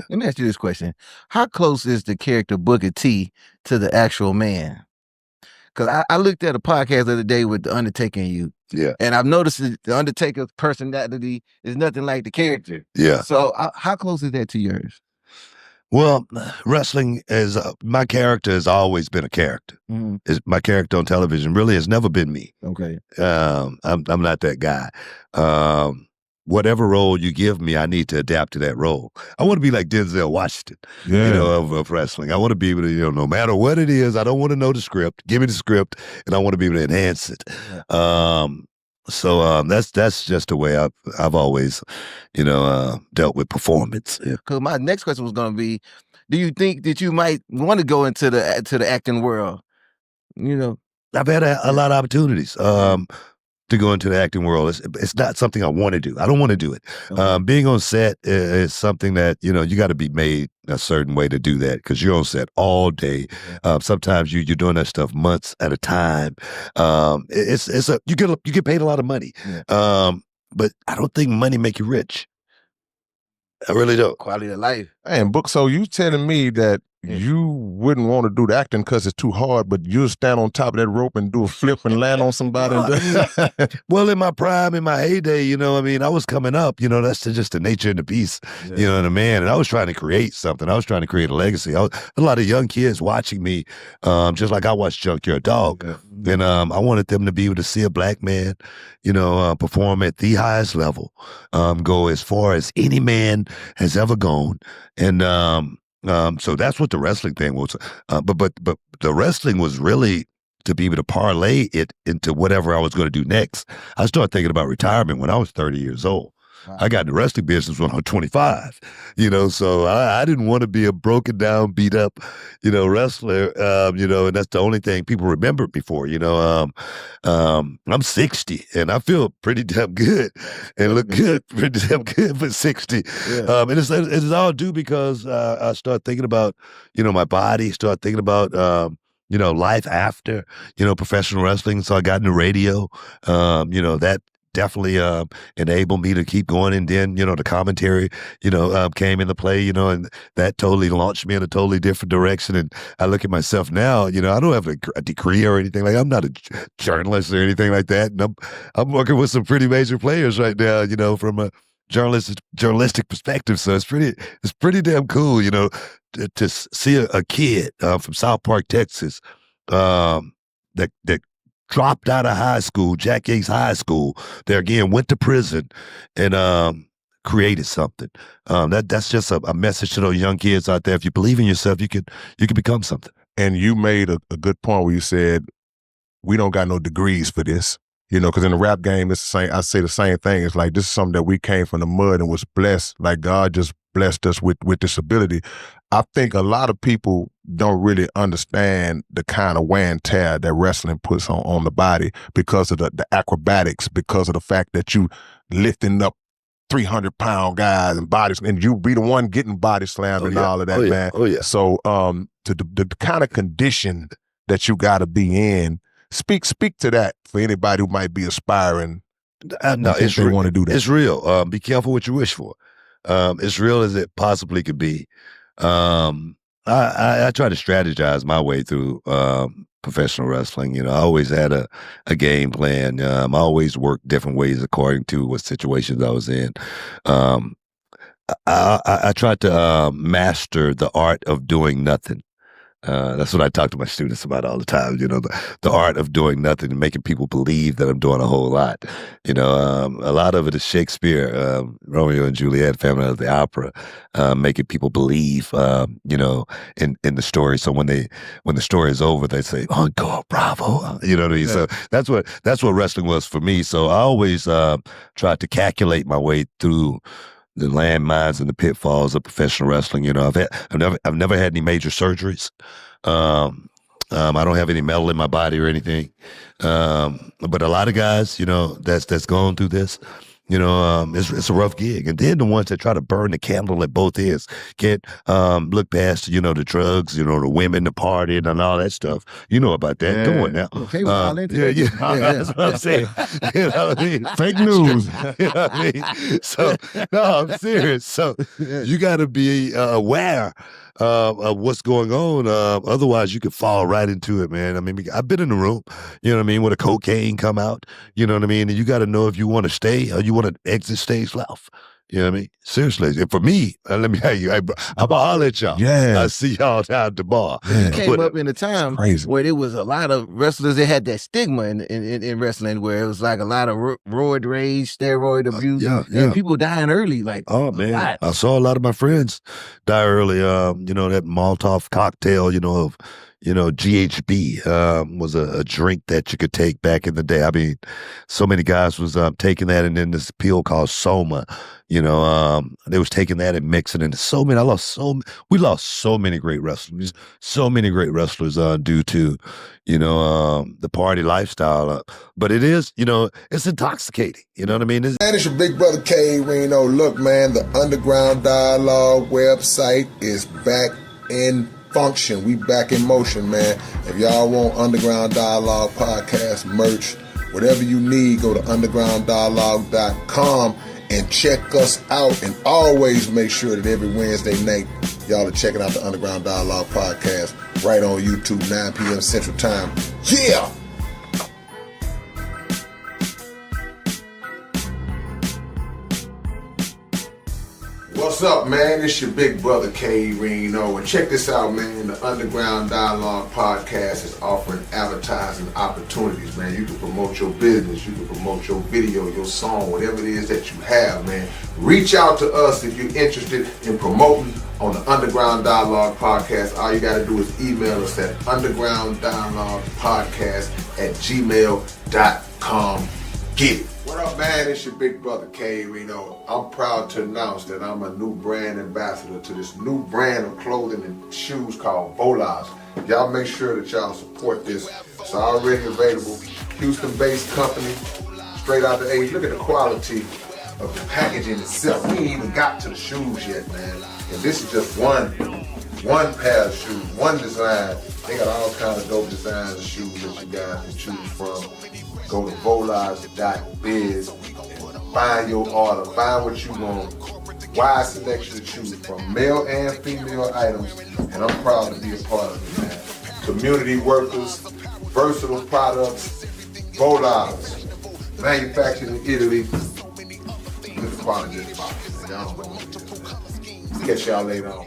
Let me ask you this question. How close is the character Booker T to the actual man? Because I looked at a podcast the other day with The Undertaker and you. Yeah. And I've noticed that The Undertaker's personality is nothing like the character. Yeah. So how close is that to yours? Well, wrestling is my character has always been a character. My character on television really has never been me. Okay. I'm not that guy. Whatever role you give me, I need to adapt to that role. I want to be like Denzel Washington, of wrestling. I want to be able to, no matter what it is, I don't want to know the script. Give me the script, and I want to be able to enhance it. Yeah. So that's just the way I've always, dealt with performance. Yeah. Because my next question was going to be, do you think that you might want to go into the acting world? I've had a lot of opportunities to go into the acting world. It's not something I want to do. I don't want to do it. Okay. Being on set is something that, you got to be made a certain way to do that because you're on set all day. Yeah. Sometimes you're doing that stuff months at a time. You get paid a lot of money. Yeah. But I don't think money make you rich. I really don't. Quality of life. And Book, so you telling me that you wouldn't want to do the acting because it's too hard, but you'll stand on top of that rope and do a flip and land on somebody? Well, in my prime, in my heyday, I was coming up, that's just the nature of the beast, the man. And I was trying to create something. I was trying to create a legacy. A lot of young kids watching me, just like I watched Junkyard Dog. Yeah. And I wanted them to be able to see a black man, perform at the highest level, go as far as any man has ever gone. And so that's what the wrestling thing was. But the wrestling was really to be able to parlay it into whatever I was going to do next. I started thinking about retirement when I was 30 years old. Wow. I got in the wrestling business when I was 25, so I didn't want to be a broken down, beat up, wrestler, and that's the only thing people remember me for, I'm 60 and I feel pretty damn good and look good, pretty damn good for 60. Yeah. And it's all due because I started thinking about, my body, started thinking about, life after, professional wrestling. So I got into radio, that definitely enabled me to keep going. And then, the commentary, came into play, and that totally launched me in a totally different direction. And I look at myself now, I don't have a degree or anything. Like, I'm not a journalist or anything like that. And I'm working with some pretty major players right now, from a journalistic perspective. So it's pretty damn cool, to see a kid from South Park, Texas, that dropped out of high school, Jack Yates High School. There again, went to prison and created something. That's just a message to those young kids out there. If you believe in yourself, you can become something. And you made a good point where you said, we don't got no degrees for this. Because in the rap game, it's the same. I say the same thing. It's like, this is something that we came from the mud and was blessed. Like, God just blessed us with this ability. I think a lot of people don't really understand the kind of wear and tear that wrestling puts on the body because of the acrobatics, because of the fact that you lifting up 300-pound guys and bodies, and you be the one getting body slammed and all of that, man. Oh, yeah. So to the kind of condition that you got to be in, speak to that for anybody who might be aspiring. No, it's real. Want to do that. It's real. Be careful what you wish for. As real as it possibly could be. I try to strategize my way through professional wrestling. I always had a game plan. I always worked different ways according to what situations I was in. I tried to master the art of doing nothing. That's what I talk to my students about all the time, the art of doing nothing and making people believe that I'm doing a whole lot. A lot of it is Shakespeare, Romeo and Juliet, Phantom of the Opera, making people believe, in the story. So when the story is over, they say, "Encore, bravo!" You know what I mean? Yeah. So that's what wrestling was for me. So I always tried to calculate my way through the landmines and the pitfalls of professional wrestling. I've never had any major surgeries. I don't have any metal in my body or anything. But a lot of guys, that's gone through this, It's a rough gig. And then the ones that try to burn the candle at both ends can't look past, the drugs, the women, the party, and all that stuff. You know about that. Come on now. Okay, well, I'll into that. That's what I'm saying. You know what I mean? Fake news. You know what I mean? So, no, I'm serious. So you got to be aware of what's going on. Otherwise, you could fall right into it, man. I mean, I've been in the room, where the cocaine come out, you know what I mean? And you got to know if you want to stay or you want to exit stage left. You know what I mean? Seriously. And for me, let me tell you, I'm going to holler at y'all. Yeah. I see y'all down at the bar. You came up in a time crazy. where there was a lot of wrestlers that had that stigma in wrestling, where it was like a lot of roid rage, steroid abuse, and people dying early. Like, oh man, I saw a lot of my friends die early. That Molotov cocktail, of GHB was a drink that you could take back in the day. I mean, so many guys was taking that, and then this pill called Soma. They was taking that and mixing it. We lost so many great wrestlers. So many great wrestlers due to, the party lifestyle. But it is, it's intoxicating. You know what I mean? Man, it's your big brother K Reno. Look, man, the Underground Dialogue website is back in function. We back in motion, man. If y'all want Underground Dialogue podcast merch, whatever you need, go to undergrounddialogue.com and check us out. And always make sure that every Wednesday night y'all are checking out the Underground Dialogue podcast right on YouTube, 9 p.m. Central Time. Yeah! What's up, man? It's your big brother K Reno, and check this out, man. The Underground Dialogue podcast is offering advertising opportunities, man. You can promote your business, you can promote your video, your song, whatever it is that you have, man. Reach out to us if you're interested in promoting on the Underground Dialogue podcast. All you got to do is email us at undergrounddialoguepodcast@gmail.com. Get it. What up, man? It's your big brother, K Reno. I'm proud to announce that I'm a new brand ambassador to this new brand of clothing and shoes called Volage. Y'all make sure that y'all support this. It's already available. Houston-based company, straight out the A. Look at the quality of the packaging itself. We ain't even got to the shoes yet, man. And this is just one pair of shoes, one design. They got all kinds of dope designs of shoes that you guys can choose from. Go to volage.biz and find your order, find what you want. Wide selection to choose from, male and female items, and I'm proud to be a part of it, man. Community workers, versatile products, Volage, manufactured in Italy. Look at the quality of this box, man. Y'all don't know what it is. Catch y'all later on.